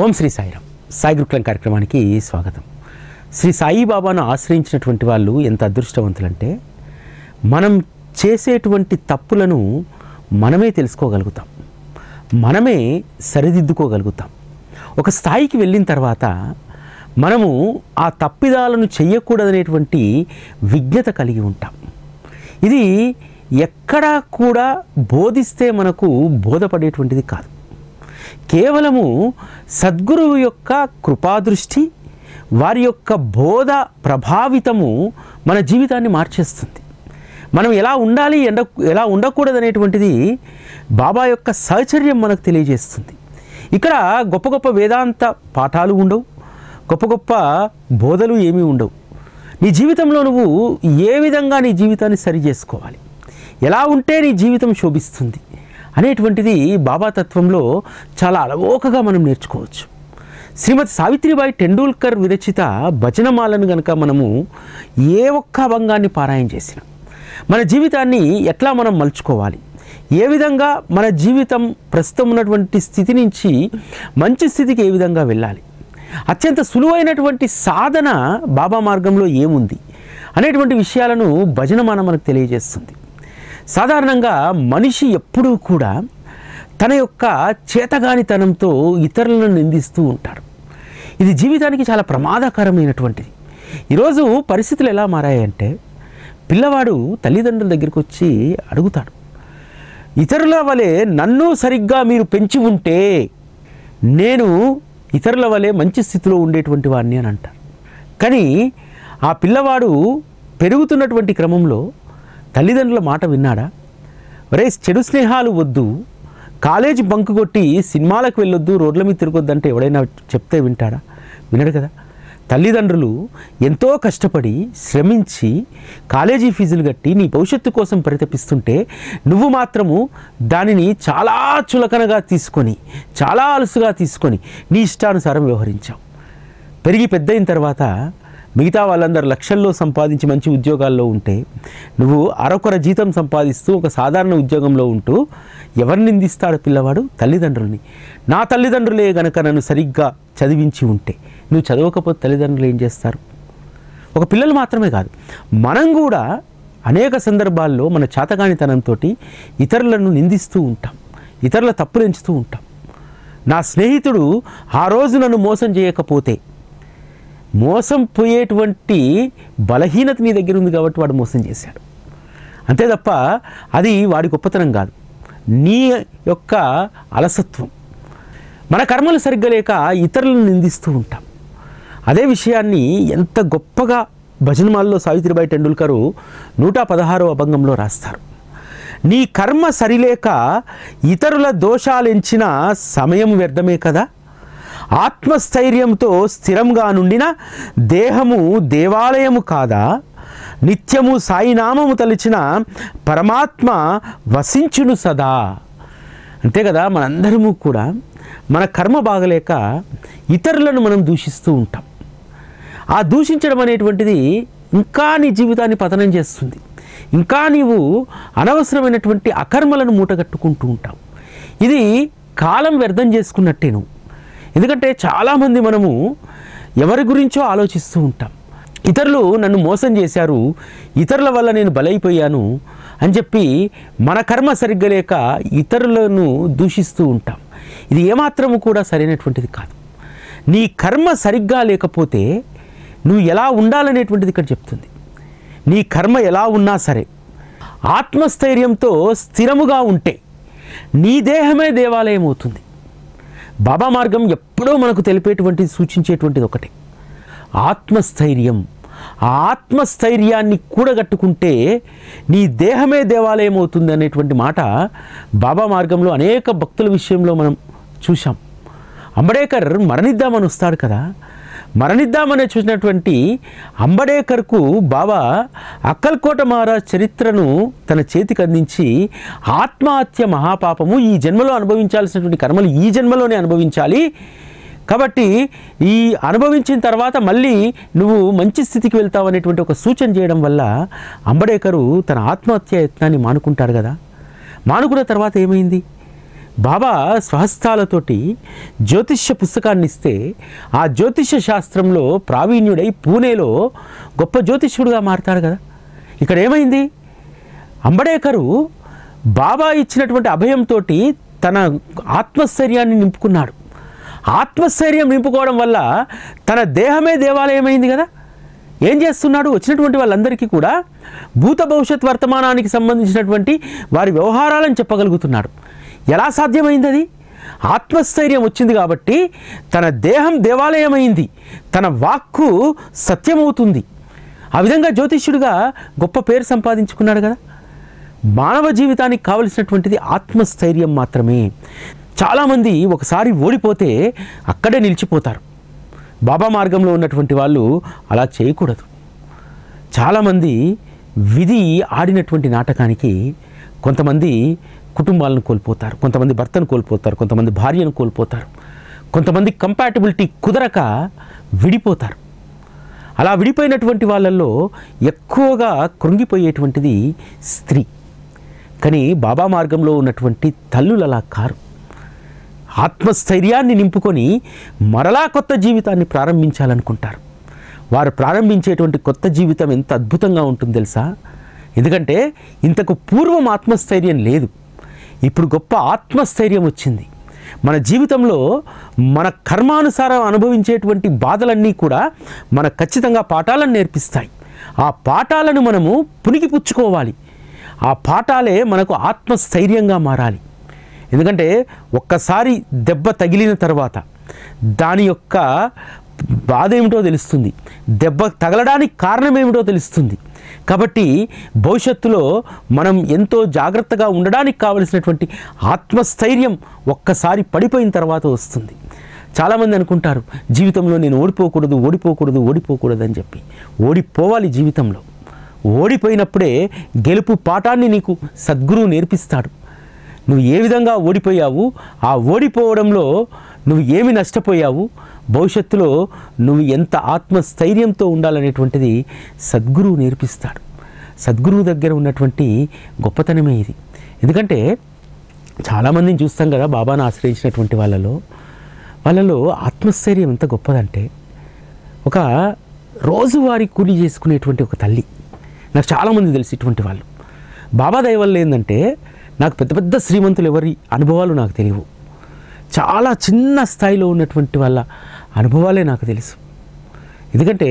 ఓం శ్రీ సాయిరామ్. సాయి గురుకులం కార్యక్రమానికి స్వాగతం. శ్రీ సాయిబాబాను ఆశ్రయించినటువంటి వాళ్ళు ఎంత అదృష్టవంతులంటే మనం చేసేటువంటి తప్పులను మనమే తెలుసుకోగలుగుతాం, మనమే సరిదిద్దుకోగలుగుతాం. ఒక స్థాయికి వెళ్ళిన తర్వాత మనము ఆ తప్పిదాలను చెయ్యకూడదనేటువంటి విజ్ఞత కలిగి ఉంటాం. ఇది ఎక్కడా కూడా బోధిస్తే మనకు బోధపడేటువంటిది కాదు. కేవలము సద్గురువు యొక్క కృపాదృష్టి, వారి యొక్క బోధ ప్రభావితము మన జీవితాన్ని మార్చేస్తుంది. మనం ఎలా ఉండాలి, ఎలా ఉండకూడదనేటువంటిది బాబా యొక్క సహచర్యం మనకు తెలియజేస్తుంది. ఇక్కడ గొప్ప గొప్ప వేదాంత పాఠాలు ఉండవు, గొప్ప గొప్ప బోధలు ఏమీ ఉండవు. నీ జీవితంలో నువ్వు ఏ విధంగా నీ జీవితాన్ని సరి చేసుకోవాలి, ఎలా ఉంటే నీ జీవితం శోభిస్తుంది అనేటువంటిది బాబా తత్వంలో చాలా అలవోకగా మనం నేర్చుకోవచ్చు. శ్రీమతి సావిత్రిబాయి టెండూల్కర్ విరచిత భజనమాలను గనక మనము ఏ ఒక్క అభంగాన్ని పారాయణ చేసినా మన జీవితాన్ని ఎట్లా మనం మలుచుకోవాలి, ఏ విధంగా మన జీవితం ప్రస్తుతం ఉన్నటువంటి స్థితి నుంచి మంచి స్థితికి ఏ విధంగా వెళ్ళాలి, అత్యంత సులువైనటువంటి సాధన బాబా మార్గంలో ఏముంది అనేటువంటి విషయాలను భజనమాన మనకు తెలియజేస్తుంది. సాధారణంగా మనిషి ఎప్పుడూ కూడా తన యొక్క చేతగానితనంతో ఇతరులను నిందిస్తూ ఉంటాడు. ఇది జీవితానికి చాలా ప్రమాదకరమైనటువంటిది. ఈరోజు పరిస్థితులు ఎలా మారాయంటే పిల్లవాడు తల్లిదండ్రుల దగ్గరికి వచ్చి అడుగుతాడు, ఇతరుల వలె నన్ను సరిగ్గా మీరు పెంచి ఉంటే నేను ఇతరుల వలె మంచి స్థితిలో ఉండేటువంటి వాడిని అని అంటారు. కానీ ఆ పిల్లవాడు పెరుగుతున్నటువంటి క్రమంలో తల్లిదండ్రుల మాట విన్నాడా? ఒరే, చెడు స్నేహాలు వద్దు, కాలేజీ బంకు కొట్టి సినిమాలకు వెళ్ళొద్దు, రోడ్ల మీద తిరగొద్దు అంటే ఎవడైనా చెప్తే వింటాడా? వినడు కదా. తల్లిదండ్రులు ఎంతో కష్టపడి శ్రమించి కాలేజీ ఫీజులు కట్టి నీ భవిష్యత్తు కోసం పరితపిస్తుంటే నువ్వు మాత్రము దానిని చాలా చులకనగా తీసుకొని, చాలా అలసుగా తీసుకొని నీ ఇష్టానుసారం వ్యవహరించావు. పెరిగి పెద్ద అయిన తర్వాత మిగతా వాళ్ళందరూ లక్షల్లో సంపాదించి మంచి ఉద్యోగాల్లో ఉంటే నువ్వు అరకొర జీతం సంపాదిస్తూ ఒక సాధారణ ఉద్యోగంలో ఉంటూ ఎవరిని నిందిస్తాడు పిల్లవాడు? తల్లిదండ్రుల్ని. నా తల్లిదండ్రులే గనక నన్ను సరిగ్గా చదివించి ఉంటే, నువ్వు చదవకపోతే తల్లిదండ్రులు ఏం చేస్తారు? ఒక పిల్లలు మాత్రమే కాదు, మనం కూడా అనేక సందర్భాల్లో మన చేతగానితనంతో ఇతరులను నిందిస్తూ ఉంటాం, ఇతరుల తప్పులు ఎంచుతూ ఉంటాం. నా స్నేహితుడు ఆ రోజు నన్ను మోసం చేయకపోతే, మోసం పోయేటువంటి బలహీనత నీ దగ్గర ఉంది కాబట్టి వాడు మోసం చేశాడు, అంతే తప్ప అది వాడి గొప్పతనం కాదు, నీ యొక్క అలసత్వం. మన కర్మలు సరిగ్గా లేక ఇతరులను నిందిస్తూ ఉంటాం. అదే విషయాన్ని ఎంత గొప్పగా భజనమాలలో సావిత్రిబాయి టెండూల్కరు 116వ అభంగంలో రాస్తారు. నీ కర్మ సరిలేక ఇతరుల దోషాలెంచిన సమయం వ్యర్థమే కదా, ఆత్మస్థైర్యంతో స్థిరంగా నుండిన దేహము దేవాలయము కాదా, నిత్యము సాయినామము తలిచిన పరమాత్మ వసించును సదా. అంతే కదా, మనందరము కూడా మన కర్మ బాగలేక ఇతరులను మనం దూషిస్తూ ఉంటాం. ఆ దూషించడం అనేటువంటిది ఇంకా నీ జీవితాన్ని పతనం చేస్తుంది, ఇంకా నీవు అనవసరమైనటువంటి అకర్మలను మూటగట్టుకుంటూ ఉంటావు. ఇది కాలం వ్యర్థం చేసుకున్నట్టే నువ్వు. ఎందుకంటే చాలామంది మనము ఎవరి గురించో ఆలోచిస్తూ ఉంటాం. ఇతరులు నన్ను మోసం చేశారు, ఇతరుల వల్ల నేను బలైపోయాను అని చెప్పి మన కర్మ సరిగ్గా లేక ఇతరులను దూషిస్తూ ఉంటాం. ఇది ఏమాత్రము కూడా సరైనటువంటిది కాదు. నీ కర్మ సరిగ్గా లేకపోతే నువ్వు ఎలా ఉండాలనేటువంటిది ఇక్కడ చెప్తుంది. నీ కర్మ ఎలా ఉన్నా సరే ఆత్మస్థైర్యంతో స్థిరముగా ఉంటే నీ దేహమే దేవాలయం అవుతుంది. బాబా మార్గం ఎప్పుడో మనకు తెలిపేటువంటిది, సూచించేటువంటిది ఒకటే, ఆత్మస్థైర్యం. ఆ ఆత్మస్థైర్యాన్ని కూడగట్టుకుంటే నీ దేహమే దేవాలయం అవుతుంది అనేటువంటి మాట బాబా మార్గంలో అనేక భక్తుల విషయంలో మనం చూసాం. అంబడేకర్ మరణిద్దామని వస్తాడు కదా, మరణిద్దామని చూసినటువంటి అంబడేకర్కు బాబా అక్కల్కోట మహారాజ్ చరిత్రను తన చేతికి అందించి, ఆత్మహత్య మహాపాపము, ఈ జన్మలో అనుభవించాల్సినటువంటి కర్మలు ఈ జన్మలోనే అనుభవించాలి, కాబట్టి ఈ అనుభవించిన తర్వాత మళ్ళీ నువ్వు మంచి స్థితికి వెళ్తావు అనేటువంటి ఒక సూచన చేయడం వల్ల అంబడేకరు తన ఆత్మహత్య యత్నాన్ని మానుకుంటారు కదా. మానుకున్న తర్వాత ఏమైంది? బాబా స్వహస్తాలతోటి జ్యోతిష్య పుస్తకాన్ని ఇస్తే ఆ జ్యోతిష్య శాస్త్రంలో ప్రావీణ్యుడై పూణేలో గొప్ప జ్యోతిష్యుడిగా మారతాడు కదా. ఇక్కడ ఏమైంది? అంబడేకరు బాబా ఇచ్చినటువంటి అభయంతో తన ఆత్మస్థైర్యాన్ని నింపుకున్నాడు. ఆత్మస్థైర్యం నింపుకోవడం వల్ల తన దేహమే దేవాలయమైంది కదా. ఏం చేస్తున్నాడు? వచ్చినటువంటి వాళ్ళందరికీ కూడా భూత భవిష్యత్ వర్తమానానికి సంబంధించినటువంటి వారి వ్యవహారాలను చెప్పగలుగుతున్నాడు. ఎలా సాధ్యమైంది? అది ఆత్మస్థైర్యం వచ్చింది కాబట్టి తన దేహం దేవాలయమైంది, తన వాక్కు సత్యమవుతుంది. ఆ విధంగా జ్యోతిష్యుడిగా గొప్ప పేరు సంపాదించుకున్నాడు కదా. మానవ జీవితానికి కావలసినటువంటిది ఆత్మస్థైర్యం మాత్రమే. చాలామంది ఒకసారి ఓడిపోతే అక్కడే నిలిచిపోతారు. బాబా మార్గంలో ఉన్నటువంటి వాళ్ళు అలా చేయకూడదు. చాలామంది విధి ఆడినటువంటి నాటకానికి కొంతమంది కుటుంబాలను కోల్పోతారు, కొంతమంది భర్తను కోల్పోతారు, కొంతమంది భార్యను కోల్పోతారు, కొంతమంది కంపాటిబిలిటీ కుదరక విడిపోతారు. అలా విడిపోయినటువంటి వాళ్ళల్లో ఎక్కువగా కృంగిపోయేటువంటిది స్త్రీ. కానీ బాబా మార్గంలో ఉన్నటువంటి తల్లులు అలా కారు. ఆత్మస్థైర్యాన్ని నింపుకొని మరలా కొత్త జీవితాన్ని ప్రారంభించాలనుకుంటారు. వారు ప్రారంభించేటువంటి కొత్త జీవితం ఎంత అద్భుతంగా ఉంటుంది తెలుసా? ఎందుకంటే ఇంతకు పూర్వం ఆత్మస్థైర్యం లేదు, ఇప్పుడు గొప్ప ఆత్మస్థైర్యం వచ్చింది. మన జీవితంలో మన కర్మానుసారం అనుభవించేటువంటి బాధలన్నీ కూడా మనకు ఖచ్చితంగా పాఠాలను నేర్పిస్తాయి. ఆ పాఠాలను మనము పుణికిపుచ్చుకోవాలి. ఆ పాఠాలే మనకు ఆత్మస్థైర్యంగా మారాలి. ఎందుకంటే ఒక్కసారి దెబ్బ తగిలిన తర్వాత దాని యొక్క బాధ ఏమిటో తెలుస్తుంది, దెబ్బ తగలడానికి కారణం ఏమిటో తెలుస్తుంది. కాబట్టి భవిష్యత్తులో మనం ఎంతో జాగ్రత్తగా ఉండడానికి కావలసినటువంటి ఆత్మస్థైర్యం ఒక్కసారి పడిపోయిన తర్వాత వస్తుంది. చాలామంది అనుకుంటారు జీవితంలో నేను ఓడిపోకూడదు ఓడిపోకూడదు ఓడిపోకూడదు అని చెప్పి. ఓడిపోవాలి జీవితంలో. ఓడిపోయినప్పుడే గెలుపు పాఠాన్ని నీకు సద్గురువు నేర్పిస్తాడు. నువ్వు ఏ విధంగా ఓడిపోయావు, ఆ ఓడిపోవడంలో నువ్వు ఏమి నష్టపోయావు, భవిష్యత్తులో నువ్వు ఎంత ఆత్మస్థైర్యంతో ఉండాలనేటువంటిది సద్గురువు నేర్పిస్తాడు. సద్గురువు దగ్గర ఉన్నటువంటి గొప్పతనమే ఇది. ఎందుకంటే చాలామందిని చూస్తాం కదా బాబాను ఆశ్రయించినటువంటి వాళ్ళలో ఆత్మస్థైర్యం ఎంత గొప్పదంటే, ఒక రోజువారీ కూలీ చేసుకునేటువంటి ఒక తల్లి, నాకు చాలామంది తెలిసి ఇటువంటి వాళ్ళు. బాబా దయ వల్ల ఏంటంటే నాకు పెద్ద పెద్ద శ్రీమంతులు ఎవరి అనుభవాలు నాకు తెలియవు. చాలా చిన్న స్థాయిలో ఉన్నటువంటి వాళ్ళ అనుభవాలే నాకు తెలుసు. ఎందుకంటే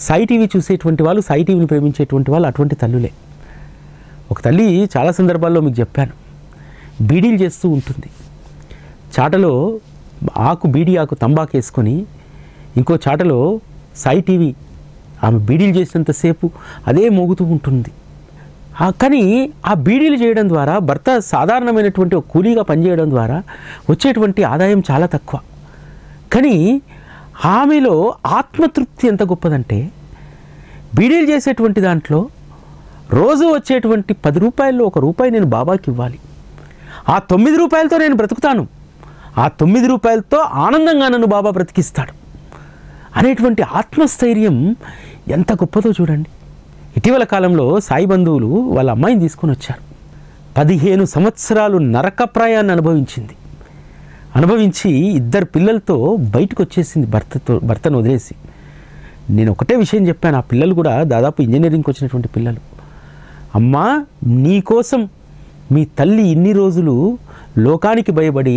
సాయి టీవీ చూసేటువంటి వాళ్ళు, సాయి టీవీని ప్రేమించేటువంటి వాళ్ళు అటువంటి తల్లులే. ఒక తల్లి చాలా సందర్భాల్లో మీకు చెప్పాను, బీడీలు చేస్తూ ఉంటుంది. చాటలో బీడీ ఆకు తంబాకు వేసుకొని ఇంకో చాటలో సాయి టీవీ ఆమె బీడీలు చేసినంతసేపు అదే మోగుతూ ఉంటుంది. కానీ ఆ బీడీలు చేయడం ద్వారా, భర్త సాధారణమైనటువంటి ఒక కూలీగా పనిచేయడం ద్వారా వచ్చేటువంటి ఆదాయం చాలా తక్కువ. కానీ ఆమెలో ఆత్మతృప్తి ఎంత గొప్పదంటే, బీడీలు చేసేటువంటి దాంట్లో రోజు వచ్చేటువంటి 10 రూపాయల్లో 1 రూపాయి నేను బాబాకి ఇవ్వాలి, ఆ 9 రూపాయలతో నేను బ్రతుకుతాను, ఆ 9 రూపాయలతో ఆనందంగా నన్ను బాబా బ్రతికిస్తాడు అనేటువంటి ఆత్మస్థైర్యం ఎంత గొప్పదో చూడండి. ఇటీవల కాలంలో సాయి బంధువులు వాళ్ళ అమ్మాయిని తీసుకొని వచ్చారు. 15 సంవత్సరాలు నరకప్రాయాన్ని అనుభవించి 2 పిల్లలతో బయటకు వచ్చేసింది భర్తను వదిలేసి. నేను ఒకటే విషయం చెప్పాను, ఆ పిల్లలు కూడా దాదాపు ఇంజనీరింగ్కి వచ్చినటువంటి పిల్లలు. అమ్మా, నీకోసం మీ తల్లి ఇన్ని రోజులు లోకానికి భయపడి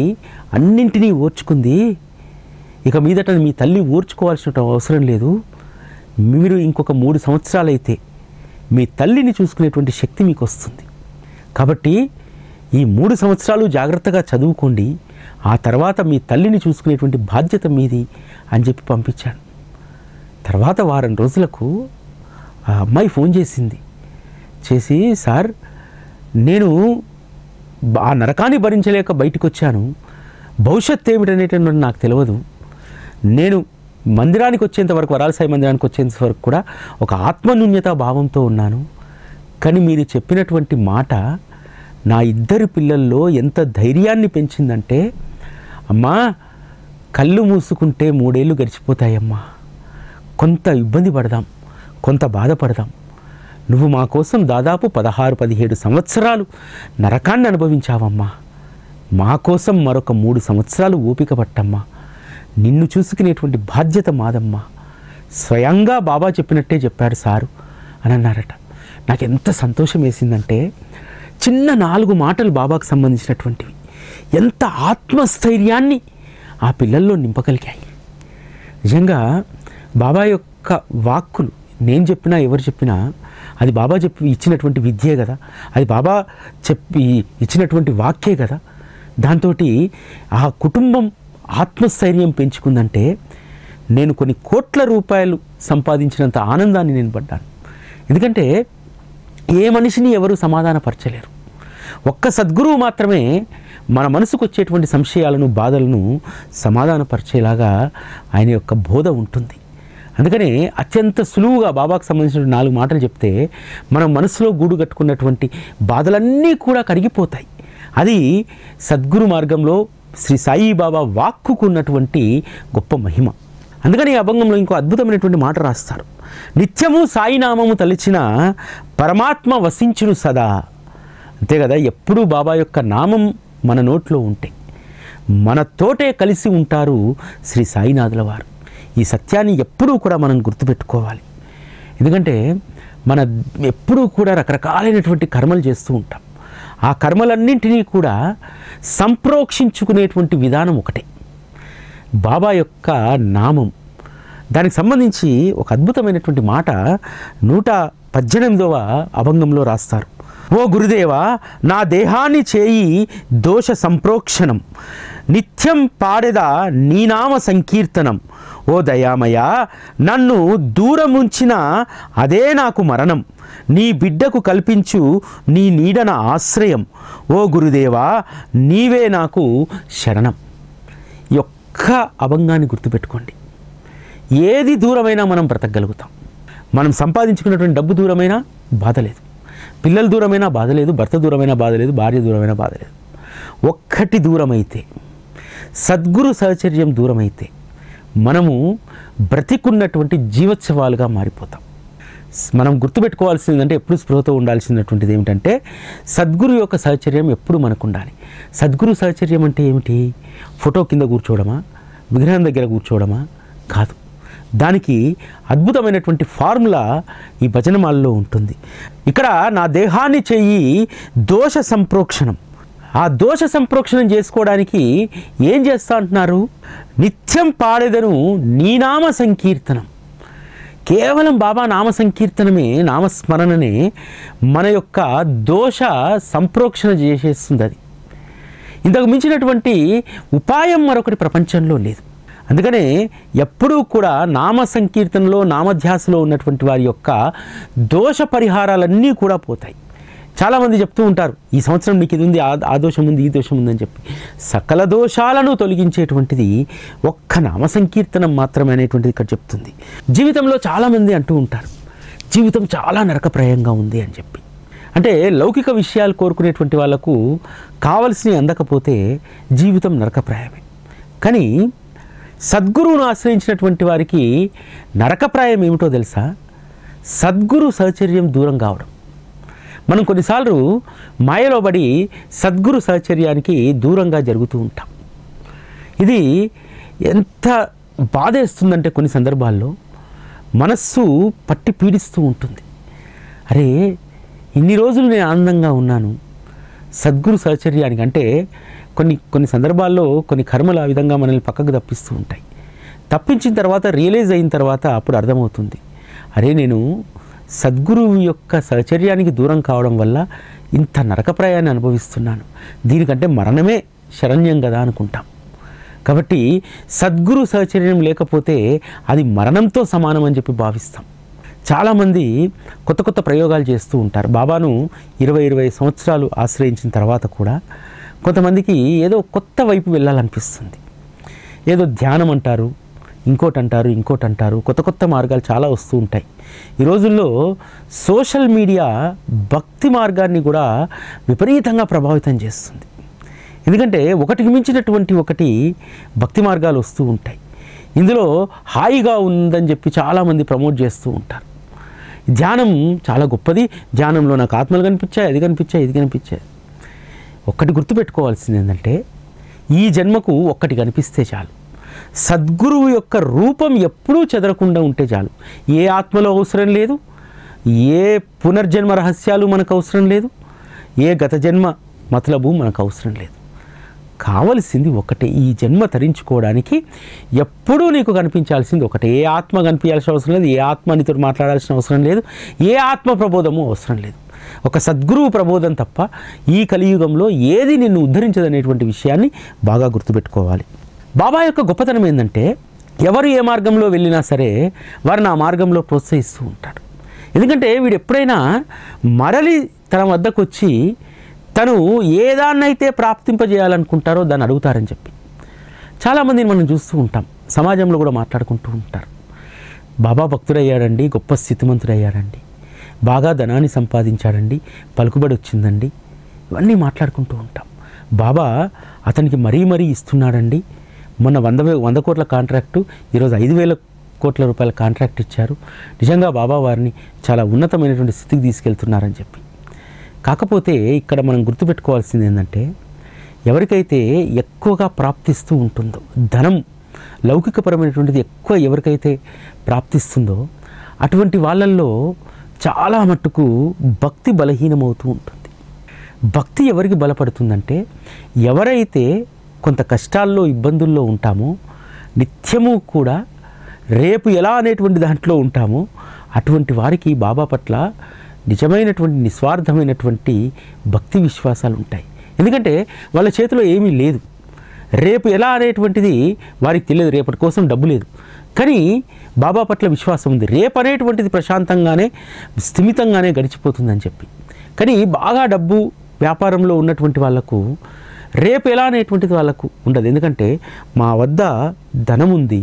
అన్నింటినీ ఓర్చుకుంది, ఇక మీదట మీ తల్లి ఓర్చుకోవాల్సిన అవసరం లేదు. మీరు ఇంకొక 3 సంవత్సరాలైతే మీ తల్లిని చూసుకునేటువంటి శక్తి మీకు వస్తుంది. కాబట్టి ఈ 3 సంవత్సరాలు జాగ్రత్తగా చదువుకోండి, ఆ తర్వాత మీ తల్లిని చూసుకునేటువంటి బాధ్యత మీది అని చెప్పి పంపించాను. తర్వాత వారం రోజులకు ఆ అమ్మాయి ఫోన్ చేసి, సార్ నేను ఆ నరకాన్ని భరించలేక బయటకు వచ్చాను, భవిష్యత్తు ఏమిటనేటువంటి నాకు తెలియదు, నేను మందిరానికి వచ్చేంత వరకు, వరాల సాయి మందిరానికి వచ్చేంత వరకు కూడా ఒక ఆత్మన్యూన్యతా భావంతో ఉన్నాను. కానీ మీరు చెప్పినటువంటి మాట నా 2 పిల్లల్లో ఎంత ధైర్యాన్ని పెంచిందంటే, అమ్మా కళ్ళు మూసుకుంటే 3 ఏళ్ళు గడిచిపోతాయమ్మా, కొంత ఇబ్బంది పడదాం, కొంత బాధపడదాం, నువ్వు మా కోసం దాదాపు 16-17 సంవత్సరాలు నరకాన్ని అనుభవించావమ్మా, మా కోసం మరొక 3 సంవత్సరాలు ఓపిక పట్టమ్మా, నిన్ను చూసుకునేటువంటి బాధ్యత మాదమ్మా, స్వయంగా బాబా చెప్పినట్టే చెప్పాడు సారు అని అన్నారట. నాకు ఎంత సంతోషం వేసిందంటే, చిన్న 4 మాటలు బాబాకు సంబంధించినటువంటివి ఎంత ఆత్మస్థైర్యాన్ని ఆ పిల్లల్లో నింపగలిగాయి. నిజంగా బాబా యొక్క వాక్కులు నేను చెప్పినా ఎవరు చెప్పినా అది బాబా చెప్పి ఇచ్చినటువంటి విద్యే కదా, అది బాబా చెప్పి ఇచ్చినటువంటి వాక్యే కదా. దాంతో ఆ కుటుంబం ఆత్మస్థైర్యం పెంచుకుందంటే నేను కొన్ని కోట్ల రూపాయలు సంపాదించినంత ఆనందాన్ని నేను పడ్డాను. ఎందుకంటే ఏ మనిషిని ఎవరు సమాధానపరచలేరు. ఒక్క సద్గురువు మాత్రమే మన మనసుకు వచ్చేటువంటి సంశయాలను బాధలను సమాధానపరిచేలాగా ఆయన యొక్క బోధ ఉంటుంది. అందుకనే అత్యంత సులువుగా బాబాకు సంబంధించిన 4 మాటలు చెప్తే మన మనసులో గూడు కట్టుకున్నటువంటి బాధలన్నీ కూడా కరిగిపోతాయి. అది సద్గురు మార్గంలో శ్రీ సాయిబాబా వాక్కుకు ఉన్నటువంటి గొప్ప మహిమ. అందుకని ఈ అభంగంలో ఇంకో అద్భుతమైనటువంటి మాట రాస్తారు. నిత్యము సాయినామము తలిచిన పరమాత్మ వసించును సదా. అంతే కదా, ఎప్పుడూ బాబా యొక్క నామం మన నోట్లో ఉంటే మనతోటే కలిసి ఉంటారు శ్రీ సాయినాథుల వారు. ఈ సత్యాన్ని ఎప్పుడూ కూడా మనం గుర్తుపెట్టుకోవాలి. ఎందుకంటే మన ఎప్పుడూ కూడా రకరకాలైనటువంటి కర్మలు చేస్తూ ఉంటాం. ఆ కర్మలన్నింటినీ కూడా సంప్రోక్షించుకునేటువంటి విధానం ఒకటే, బాబా యొక్క నామం. దానికి సంబంధించి ఒక అద్భుతమైనటువంటి మాట 118వ అభంగంలో రాస్తారు. ఓ గురుదేవా, నా దేహాన్ని చేయి దోష సంప్రోక్షణం, నిత్యం పాడెదా నీ నామ సంకీర్తనం. ఓ దయామయ, నన్ను దూరముంచిన అదే నాకు మరణం, నీ బిడ్డకు కల్పించు నీ నీడన ఆశ్రయం. ఓ గురుదేవా, నీవే నాకు శరణం. ఈ ఒక్క అభంగాన్ని గుర్తుపెట్టుకోండి. ఏది దూరమైనా మనం బ్రతకగలుగుతాం. మనం సంపాదించుకున్నటువంటి డబ్బు దూరమైనా బాధ లేదు, పిల్లల దూరమైనా బాధ లేదు, భర్త దూరమైనా బాధ లేదు, భార్య దూరమైనా బాధ లేదు. ఒక్కటి దూరమైతే, సద్గురు సహచర్యం దూరమైతే మనము బ్రతికున్నటువంటి జీవోత్సవాలుగా మారిపోతాం. మనం గుర్తుపెట్టుకోవాల్సిందంటే, ఎప్పుడు స్పృహతో ఉండాల్సినటువంటిది ఏమిటంటే, సద్గురు యొక్క సహచర్యం ఎప్పుడు మనకు ఉండాలి. సద్గురు సహచర్యం అంటే ఏమిటి? ఫోటో కింద కూర్చోవడమా, విగ్రహం దగ్గర కూర్చోవడమా? కాదు. దానికి అద్భుతమైనటువంటి ఫార్ములా ఈ భజనమాలలో ఉంటుంది. ఇక్కడ నా దేహాన్ని చెయ్యి దోష సంప్రోక్షణం. ఆ దోష సంప్రోక్షణం చేసుకోవడానికి ఏం చేస్తా అంటున్నారు? నిత్యం పాడెదను నీ నామ సంకీర్తనం. కేవలం బాబా నామ సంకీర్తనమే, నామస్మరణనే మన యొక్క దోష సంప్రోక్షణ చేసేస్తుంది. అది ఇంతకు మించినటువంటి ఉపాయం మరొకటి ప్రపంచంలో లేదు. అందుకనే ఎప్పుడూ కూడా నామ సంకీర్తనలో, నామధ్యాసలో ఉన్నటువంటి వారి యొక్క దోష పరిహారాలన్నీ కూడా పోతాయి. చాలామంది చెప్తూ ఉంటారు, ఈ సంవత్సరం నీకు ఇది ఉంది, ఆ దోషం ఉంది, ఈ దోషం ఉందని చెప్పి. సకల దోషాలను తొలగించేటువంటిది ఒక్క నామ సంకీర్తనం మాత్రమే అనేటువంటిది ఇక్కడ చెప్తుంది. జీవితంలో చాలామంది అంటూ ఉంటారు, జీవితం చాలా నరకప్రాయంగా ఉంది అని చెప్పి. అంటే లౌకిక విషయాలు కోరుకునేటువంటి వాళ్ళకు కావలసినవి అందకపోతే జీవితం నరకప్రాయమే. కానీ సద్గురువును ఆశ్రయించినటువంటి వారికి నరకప్రాయం ఏమిటో తెలుసా? సద్గురు సహచర్యం దూరం కావడం. మనం కొన్నిసార్లు మాయలో పడి సద్గురు సహచర్యానికి దూరంగా జరుగుతూ ఉంటాం. ఇది ఎంత బాధేస్తుందంటే కొన్ని సందర్భాల్లో మనస్సు పట్టి పీడిస్తూ ఉంటుంది. అరే, ఇన్ని రోజులు నేను ఆనందంగా ఉన్నాను సద్గురు సహచర్యానికి. అంటే కొన్ని సందర్భాల్లో కొన్ని కర్మలు ఆ విధంగా మనల్ని పక్కకు తప్పిస్తూ ఉంటాయి. తప్పించిన తర్వాత రియలైజ్ అయిన తర్వాత అప్పుడు అర్థమవుతుంది, అరే నేను సద్గురువు యొక్క సహచర్యానికి దూరం కావడం వల్ల ఇంత నరకప్రాయాన్ని అనుభవిస్తున్నాను, దీనికంటే మరణమే శరణ్యం కదా అనుకుంటాం. కాబట్టి సద్గురు సహచర్యం లేకపోతే అది మరణంతో సమానం అని చెప్పి భావిస్తాం. చాలామంది కొత్త కొత్త ప్రయోగాలు చేస్తూ ఉంటారు. బాబాను 20-20 సంవత్సరాలు ఆశ్రయించిన తర్వాత కూడా కొంతమందికి ఏదో కొత్త వైపు వెళ్ళాలనిపిస్తుంది. ఏదో ధ్యానం అంటారు, ఇంకోటి అంటారు, కొత్త కొత్త మార్గాలు చాలా వస్తూ ఉంటాయి. ఈ రోజుల్లో సోషల్ మీడియా భక్తి మార్గాన్ని కూడా విపరీతంగా ప్రభావితం చేస్తుంది. ఎందుకంటే ఒకటికి మించినటువంటి ఒకటి భక్తి మార్గాలు వస్తూ ఉంటాయి. ఇందులో హాయిగా ఉందని చెప్పి చాలామంది ప్రమోట్ చేస్తూ ఉంటారు. ధ్యానం చాలా గొప్పది, ధ్యానంలో నాకు ఆత్మలు కనిపించాయి, అది కనిపించాయి, ఇది కనిపించాయి. ఒక్కటి గుర్తుపెట్టుకోవాల్సింది ఏంటంటే ఈ జన్మకు ఒక్కటి కనిపిస్తే చాలు. సద్గురువు యొక్క రూపం ఎప్పుడూ చెదరకుండా ఉంటే చాలు. ఏ ఆత్మలో అవసరం లేదు, ఏ పునర్జన్మ రహస్యాలు మనకు అవసరం లేదు, ఏ గత జన్మ మతలబు మనకు అవసరం లేదు. కావలసింది ఒకటే, ఈ జన్మ తరించుకోవడానికి ఎప్పుడూ నీకు కనిపించాల్సింది ఒకటే. ఏ ఆత్మ కనిపించాల్సిన అవసరం లేదు, ఏ ఆత్మ నీతో మాట్లాడాల్సిన అవసరం లేదు, ఏ ఆత్మ ప్రబోధము అవసరం లేదు. ఒక సద్గురువు ప్రబోధం తప్ప ఈ కలియుగంలో ఏది నిన్ను ఉద్ధరించదనేటువంటి విషయాన్ని బాగా గుర్తుపెట్టుకోవాలి. బాబా యొక్క గొప్పతనం ఏంటంటే ఎవరు ఏ మార్గంలో వెళ్ళినా సరే వారిని ఆ మార్గంలో ప్రోత్సహిస్తూ ఉంటాడు. ఎందుకంటే వీడు ఎప్పుడైనా మరలి తన వద్దకు వచ్చి తను ఏదాన్నైతే ప్రాప్తింపజేయాలనుకుంటారో దాన్ని అడుగుతారని చెప్పి చాలామందిని మనం చూస్తూ ఉంటాం. సమాజంలో కూడా మాట్లాడుకుంటూ ఉంటారు. బాబా భక్తుడయ్యాడండి, గొప్ప స్థితిమంతుడయ్యాడండి, బాగా ధనాన్ని సంపాదించాడండి, పలుకుబడి వచ్చిందండి, ఇవన్నీ మాట్లాడుకుంటూ ఉంటాం. బాబా అతనికి మరీ ఇస్తున్నాడండి, మొన్న 100 కోట్ల కాంట్రాక్టు ఈరోజు 5,000 కోట్ల రూపాయల కాంట్రాక్ట్ ఇచ్చారు, నిజంగా బాబా వారిని చాలా ఉన్నతమైనటువంటి స్థితికి తీసుకెళ్తున్నారని చెప్పి. కాకపోతే ఇక్కడ మనం గుర్తుపెట్టుకోవాల్సింది ఏంటంటే ఎవరికైతే ఎక్కువగా ప్రాప్తిస్తూ ఉంటుందో, ధనం లౌకికపరమైనటువంటిది ఎక్కువ ఎవరికైతే ప్రాప్తిస్తుందో అటువంటి వాళ్ళల్లో చాలా మట్టుకు భక్తి బలహీనమవుతూ ఉంటుంది. భక్తి ఎవరికి బలపడుతుందంటే ఎవరైతే కొంత కష్టాల్లో ఇబ్బందుల్లో ఉంటామో, నిత్యము కూడా రేపు ఎలా అనేటువంటి దాంట్లో ఉంటామో అటువంటి వారికి బాబా పట్ల నిజమైనటువంటి నిస్వార్థమైనటువంటి భక్తి విశ్వాసాలు ఉంటాయి. ఎందుకంటే వాళ్ళ చేతిలో ఏమీ లేదు, రేపు ఎలా అనేటువంటిది వారికి తెలియదు, రేపటి కోసం డబ్బు లేదు, కానీ బాబా పట్ల విశ్వాసం ఉంది, రేపు అనేటువంటిది ప్రశాంతంగానే స్థిమితంగానే గడిచిపోతుందని చెప్పి. కానీ బాగా డబ్బు వ్యాపారంలో ఉన్నటువంటి వాళ్లకు రేపు ఎలా అనేటువంటిది వాళ్ళకు ఉండదు. ఎందుకంటే మా వద్ద ధనం ఉంది,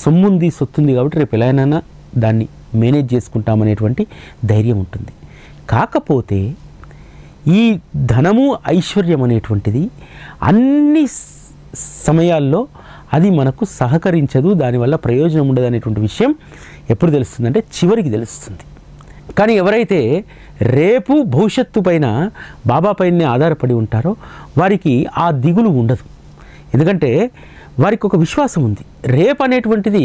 సొమ్ముంది, సొత్తుంది, కాబట్టి రేపు ఎలా అయినా దాన్ని మేనేజ్ చేసుకుంటామనేటువంటి ధైర్యం ఉంటుంది. కాకపోతే ఈ ధనము ఐశ్వర్యం అనేటువంటిది అన్ని సమయాల్లో అది మనకు సహకరించదు, దానివల్ల ప్రయోజనం ఉండదు అనేటువంటి విషయం ఎప్పుడు తెలుస్తుందంటే చివరికి తెలుస్తుంది. కానీ ఎవరైతే రేపు భవిష్యత్తు పైన బాబా పైనే ఆధారపడి ఉంటారో వారికి ఆ దిగులు ఉండదు. ఎందుకంటే వారికి ఒక విశ్వాసం ఉంది, రేపు అనేటువంటిది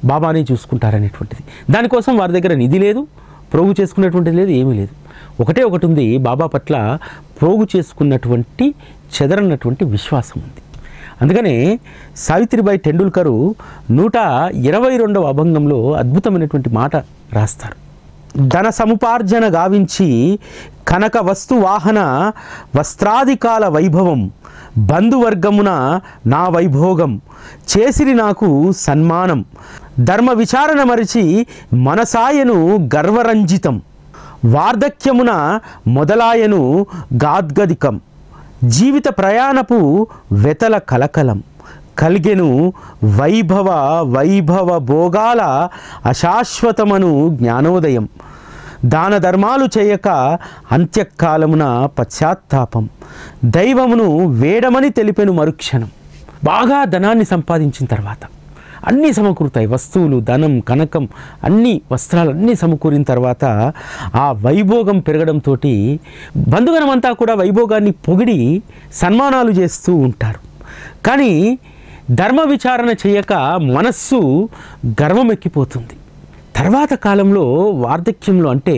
బాబానే చూసుకుంటారనేటువంటిది. దానికోసం వారి దగ్గర నిధి లేదు, ప్రోగు చేసుకున్నటువంటిది లేదు, ఏమీ లేదు. ఒకటే ఒకటి ఉంది, బాబా పట్ల ప్రోగు చేసుకున్నటువంటి చెదరన్నటువంటి విశ్వాసం ఉంది. అందుకనే సావిత్రిబాయి టెండూల్కరు 122వ అభంగంలో అద్భుతమైనటువంటి మాట రాస్తారు. ధన సముపార్జన గావించి కనక వస్తు వాహన వస్త్రాదికాల వైభవం బంధువర్గమున నా వైభోగం చేసిరి నాకు సన్మానం ధర్మ విచారణ మరిచి మనసాయను గర్వరంజితం వార్ధక్యమున మొదలాయను గాద్గదికం జీవిత ప్రయాణపు వెతల కలకలం కలిగెను వైభవ భోగాల అశాశ్వతమను జ్ఞానోదయం దాన ధర్మాలు చేయక అంత్యకాలమున పశ్చాత్తాపం దైవమును వేడమని తెలిపెను మరుక్షణం. బాగా ధనాన్ని సంపాదించిన తర్వాత అన్నీ సమకూరుతాయి, వస్తువులు, ధనం, కనకం, అన్ని వస్త్రాలు అన్నీ సమకూరిన తర్వాత ఆ వైభోగం పెరగడంతో బంధుగణమంతా కూడా వైభోగాన్ని పొగిడి సన్మానాలు చేస్తూ ఉంటారు. కానీ ధర్మ విచారణ చేయక మనస్సు గర్వం ఎక్కిపోతుంది. తర్వాత కాలంలో వార్ధక్యంలో అంటే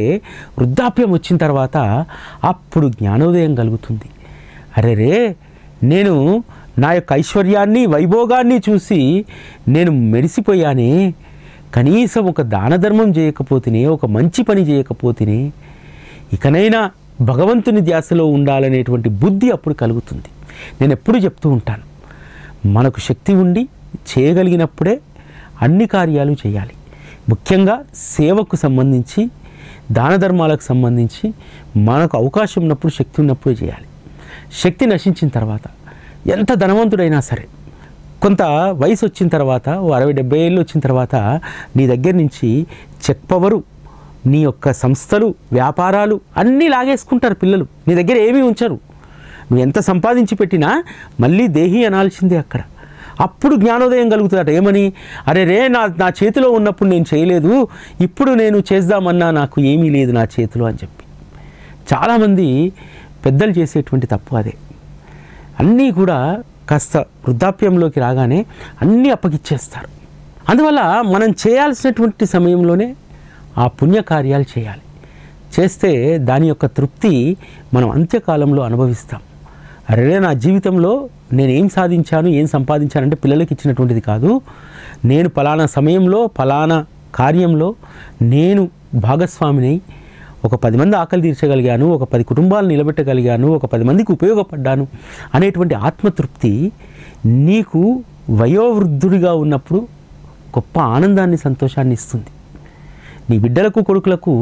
వృద్ధాప్యం వచ్చిన తర్వాత అప్పుడు జ్ఞానోదయం కలుగుతుంది. అరెరే, నేను నా యొక్క ఐశ్వర్యాన్ని వైభోగాన్ని చూసి నేను మెరిసిపోయానే, కనీసం ఒక దాన ధర్మం చేయకపోతేనే, ఒక మంచి పని చేయకపోతేనే, ఇకనైనా భగవంతుని ధ్యాసలో ఉండాలనేటువంటి బుద్ధి అప్పుడు కలుగుతుంది. నేను ఎప్పుడు చెప్తూ ఉంటాను, మనకు శక్తి ఉండి చేయగలిగినప్పుడే అన్ని కార్యాలు చేయాలి. ముఖ్యంగా సేవకు సంబంధించి, దాన ధర్మాలకు సంబంధించి మనకు అవకాశం ఉన్నప్పుడు, శక్తి ఉన్నప్పుడు చేయాలి. శక్తి నశించిన తర్వాత ఎంత ధనవంతుడైనా సరే కొంత వయసు వచ్చిన తర్వాత 60-70 ఏళ్ళు వచ్చిన తర్వాత నీ దగ్గర నుంచి చెక్ పవరు, నీ యొక్క సంస్థలు, వ్యాపారాలు అన్నీ లాగేసుకుంటారు పిల్లలు. నీ దగ్గర ఏమీ ఉంచరు. నువ్వు ఎంత సంపాదించి పెట్టినా మళ్ళీ దేహి అనాల్సిందే అక్కడ. అప్పుడు జ్ఞానోదయం కలుగుతుందట. ఏమని? అరే రే, నా చేతిలో ఉన్నప్పుడు నేను చేయలేదు, ఇప్పుడు నేను చేద్దామన్నా నాకు ఏమీ లేదు నా చేతిలో అని చెప్పి. చాలామంది పెద్దలు చేసేటువంటి తప్పు అదే. అన్నీ కూడా కాస్త వృద్ధాప్యంలోకి రాగానే అన్నీ అప్పగిచ్చేస్తారు. అందువల్ల మనం చేయాల్సినటువంటి సమయంలోనే ఆ పుణ్యకార్యాలు చేయాలి. చేస్తే దాని యొక్క తృప్తి మనం అంత్యకాలంలో అనుభవిస్తాం. అరే, నా జీవితంలో నేను ఏం సాధించాను, ఏం సంపాదించానంటే పిల్లలకి ఇచ్చినటువంటిది కాదు, నేను ఫలానా సమయంలో ఫలానా కార్యంలో నేను భాగస్వామిని, ఒక 10 మంది ఆకలి తీర్చగలిగాను, ఒక 10 కుటుంబాలు నిలబెట్టగలిగాను, ఒక 10 మందికి ఉపయోగపడ్డాను అనేటువంటి ఆత్మతృప్తి నీకు వయోవృద్ధుడిగా ఉన్నప్పుడు గొప్ప ఆనందాన్ని, సంతోషాన్ని ఇస్తుంది. నీ బిడ్డలకు, కొడుకులకు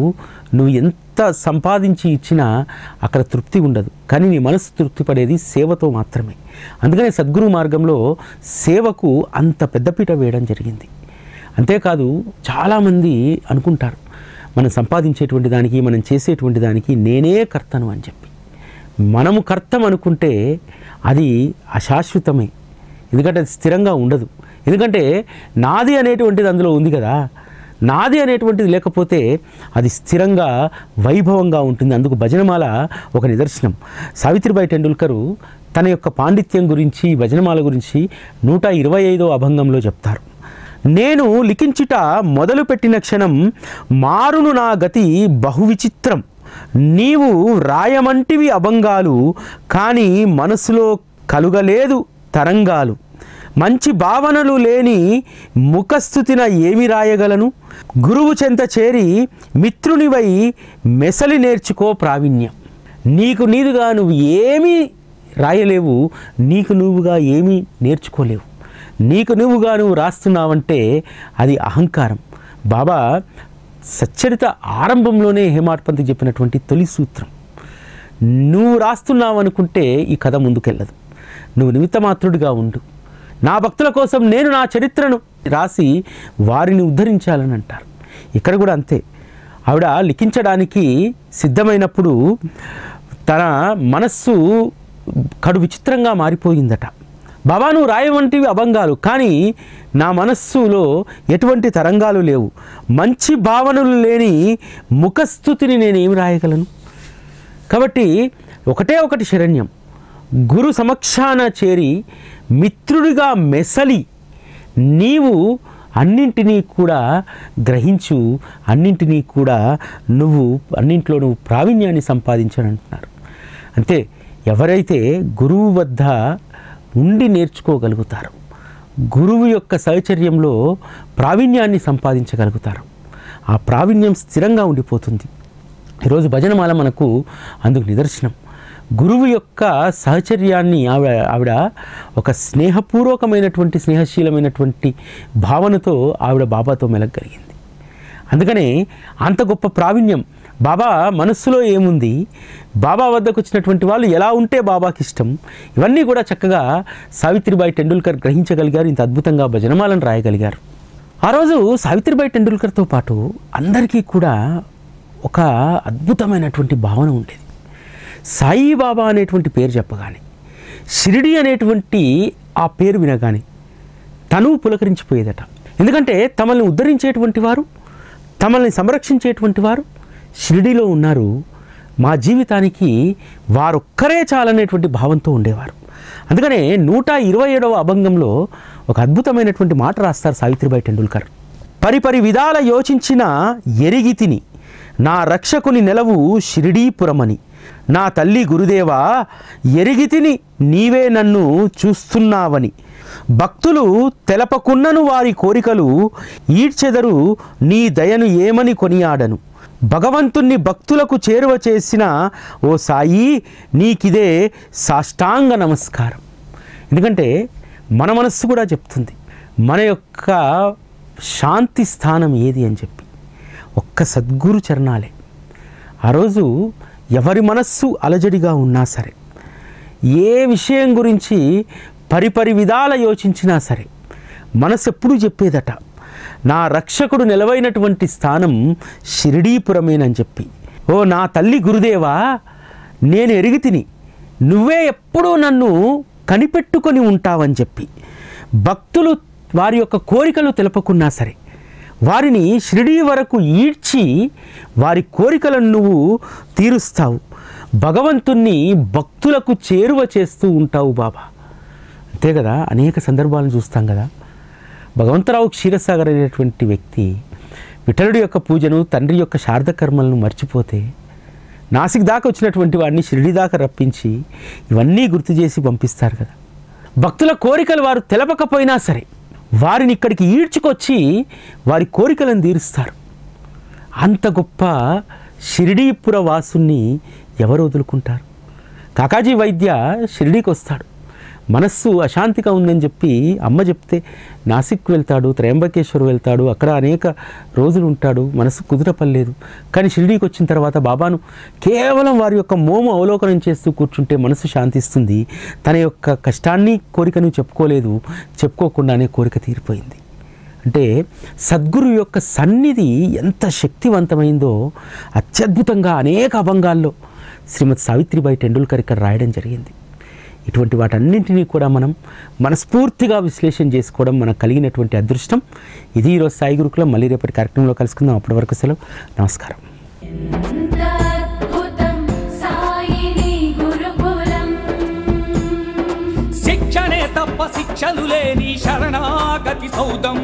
నువ్వు ఎంత సంపాదించి ఇచ్చినా అక్కడ తృప్తి ఉండదు. కానీ నీ మనసు తృప్తి పడేది సేవతో మాత్రమే. అందుకనే సద్గురు మార్గంలో సేవకు అంత పెద్దపీట వేయడం జరిగింది. అంతేకాదు, చాలామంది అనుకుంటారు మనం సంపాదించేటువంటి దానికి, మనం చేసేటువంటి దానికి నేనే కర్తను అని చెప్పి. మనము కర్తం అనుకుంటే అది అశాశ్వతమే. ఎందుకంటే అది స్థిరంగా ఉండదు. ఎందుకంటే నాది అనేటువంటిది అందులో ఉంది కదా. నాది అనేటువంటిది లేకపోతే అది స్థిరంగా వైభవంగా ఉంటుంది. అందుకు భజనమాల ఒక నిదర్శనం. సావిత్రిబాయి టెండూల్కరు తన యొక్క పాండిత్యం గురించి, భజనమాల గురించి 125వ అభంగంలో చెప్తారు. నేను లిఖించుట మొదలుపెట్టిన క్షణం మారును నా గతి బహు విచిత్రం. నీవు రాయమంటివి అభంగాలు, కానీ మనసులో కలుగలేదు తరంగాలు. మంచి భావనలు లేని ముఖస్థుతిన ఏమి రాయగలను? గురువు చెంత చేరి మిత్రునివై మెసలి నేర్చుకో ప్రావీణ్యం. నీకు నీదుగా నువ్వు ఏమీ రాయలేవు, నీకు నువ్వుగా ఏమీ నేర్చుకోలేవు. నీకు నువ్వుగా నువ్వు రాస్తున్నావంటే అది అహంకారం. బాబా సచ్చరిత ఆరంభంలోనే హేమాడ్పంత్ చెప్పినటువంటి తొలి సూత్రం. నువ్వు రాస్తున్నావు అనుకుంటే ఈ కథ ముందుకెళ్ళదు. నువ్వు నిమిత్తమాత్రుడిగా ఉండు. నా భక్తుల కోసం నేను నా చరిత్రను రాసి వారిని ఉద్ధరించాలని అంటారు. ఇక్కడ కూడా అంతే. ఆవిడ లిఖించడానికి సిద్ధమైనప్పుడు తన మనస్సు కడు విచిత్రంగా మారిపోయిందట. బాబా, నువ్వు రాయవంటివి అభంగాలు, కానీ నా మనస్సులో ఎటువంటి తరంగాలు లేవు. మంచి భావనలు లేని ముఖస్థుతిని నేనేమి రాయగలను? కాబట్టి ఒకటే ఒకటి శరణ్యం. గురు సమక్షాన చేరి మిత్రుడిగా మెసలి నీవు అన్నింటినీ కూడా గ్రహించు, అన్నింటినీ కూడా అన్నింట్లో నువ్వు ప్రావీణ్యాన్ని సంపాదించానంటున్నారు. అంతే. ఎవరైతే గురువు వద్ద ఉండి నేర్చుకోగలుగుతారు, గురువు యొక్క సహచర్యంలో ప్రావీణ్యాన్ని సంపాదించగలుగుతారు, ఆ ప్రావీణ్యం స్థిరంగా ఉండిపోతుంది. ఈరోజు భజనమాల మనకు అందుకు నిదర్శనం. గురువు యొక్క సహచర్యాన్ని ఆవిడ ఒక స్నేహపూర్వకమైనటువంటి, స్నేహశీలమైనటువంటి భావనతో ఆవిడ బాబాతో మెలగలిగింది. అందుకనే అంత గొప్ప ప్రావీణ్యం. బాబా మనస్సులో ఏముంది, బాబా వద్దకు వచ్చినటువంటి వాళ్ళు ఎలా ఉంటే బాబాకి ఇష్టం, ఇవన్నీ కూడా చక్కగా సావిత్రిబాయి టెండూల్కర్ గ్రహించగలిగారు. ఇంత అద్భుతంగా భజనమాలను రాయగలిగారు. ఆ రోజు సావిత్రిబాయి టెండూల్కర్తో పాటు అందరికీ కూడా ఒక అద్భుతమైనటువంటి భావన ఉండేది. సాయిబాబా అనేటువంటి పేరు చెప్పగానే, షిరిడి అనేటువంటి ఆ పేరు వినగానే తను పులకరించిపోయేదట. ఎందుకంటే తమల్ని ఉద్ధరించేటువంటి వారు, తమల్ని సంరక్షించేటువంటి వారు షిరిడిలో ఉన్నారు. మా జీవితానికి వారొక్కరే చాలనేటువంటి భావంతో ఉండేవారు. అందుకనే 127వ అభంగంలో ఒక అద్భుతమైనటువంటి మాట రాస్తారు సావిత్రిబాయి టెండూల్కర్. పరిపరి విధాల యోచించిన ఎరిగితిని, నా రక్షకుని నెలవు షిరిడీపురమని. నా తల్లి గురుదేవా, ఎరిగితిని నీవే నన్ను చూస్తున్నావని. భక్తులు తెలపకున్నను వారి కోరికలు, ఈడ్చెదరు నీ దయను ఏమని కొనియాడను. భగవంతుణ్ణి భక్తులకు చేరువ చేసిన ఓ సాయి, నీకిదే సాష్టాంగ నమస్కారం. ఎందుకంటే మన మనస్సు కూడా చెప్తుంది మన యొక్క శాంతి స్థానం ఏది అని చెప్పి. ఒక్క సద్గురు చరణాలే. ఆ రోజు ఎవరి మనస్సు అలజడిగా ఉన్నా సరే, ఏ విషయం గురించి పరిపరి విధాల యోచించినా సరే, మనసు ఎప్పుడూ చెప్పేదట, నా రక్షకుడు నిలవైనటువంటి స్థానం షిరిడీపురమేనని చెప్పి. ఓ నా తల్లి గురుదేవా, నేను ఎరిగితిని, నువ్వే ఎప్పుడూ నన్ను కనిపెట్టుకొని ఉంటావని చెప్పి. భక్తులు వారి యొక్క కోరికలు తెలపకున్నా సరే, వారిని షిరిడీ వరకు ఈడ్చి వారి కోరికలను నువ్వు తీరుస్తావు. భగవంతుణ్ణి భక్తులకు చేరువ చేస్తూ ఉంటావు బాబా. అంతే కదా, అనేక సందర్భాలను చూస్తాం కదా. భగవంతరావు క్షీరసాగర్ అనేటువంటి వ్యక్తి విఠలుడి యొక్క పూజను, తండ్రి యొక్క శారద కర్మలను మర్చిపోతే నాసిక్ దాకా వచ్చినటువంటి వాడిని షిరిడి దాకా రప్పించి ఇవన్నీ గుర్తు చేసి పంపిస్తారు కదా. భక్తుల కోరికలు వారు తెలపకపోయినా సరే వారిని ఇక్కడికి ఈడ్చుకొచ్చి వారి కోరికలను తీరుస్తారు. అంత గొప్ప షిరిడీపుర వాసుని ఎవరు వదులుకుంటారు? కాకాజీ వైద్య షిరిడీకి వస్తాడు. మనస్సు అశాంతిగా ఉందని చెప్పి అమ్మ చెప్తే నాసిక్ వెళ్తాడు, త్రయంబకేశ్వర్ వెళ్తాడు, అక్కడ అనేక రోజులు ఉంటాడు. మనసు కుదురపడలేదు. కానీ షిరిడీకి వచ్చిన తర్వాత బాబాను కేవలం వారి యొక్క మోము అవలోకనం చేస్తూ కూర్చుంటే మనసు శాంతిస్తుంది. తన యొక్క కష్టాన్ని కోరికను చెప్పుకోలేదు, చెప్పుకోకుండానే కోరిక తీరిపోయింది. అంటే సద్గురు యొక్క సన్నిధి ఎంత శక్తివంతమైందో అత్యద్భుతంగా అనేక అభంగాల్లో శ్రీమతి సావిత్రిబాయి టెండూల్కర్ ఇక్కడ రాయడం జరిగింది. ఇటువంటి వాటన్నింటినీ కూడా మనం మనస్ఫూర్తిగా విశ్లేషణ చేసుకోవడం మనకు కలిగినటువంటి అదృష్టం. ఇది ఈరోజు సాయి గురుకులం. మళ్ళీ రేపటి కార్యక్రమంలో కలుసుకుందాం. అప్పటి వరకు సెలవు. నమస్కారం. శిక్షణే తప్ప శిక్షలు లేని శరణాగతి సౌదం.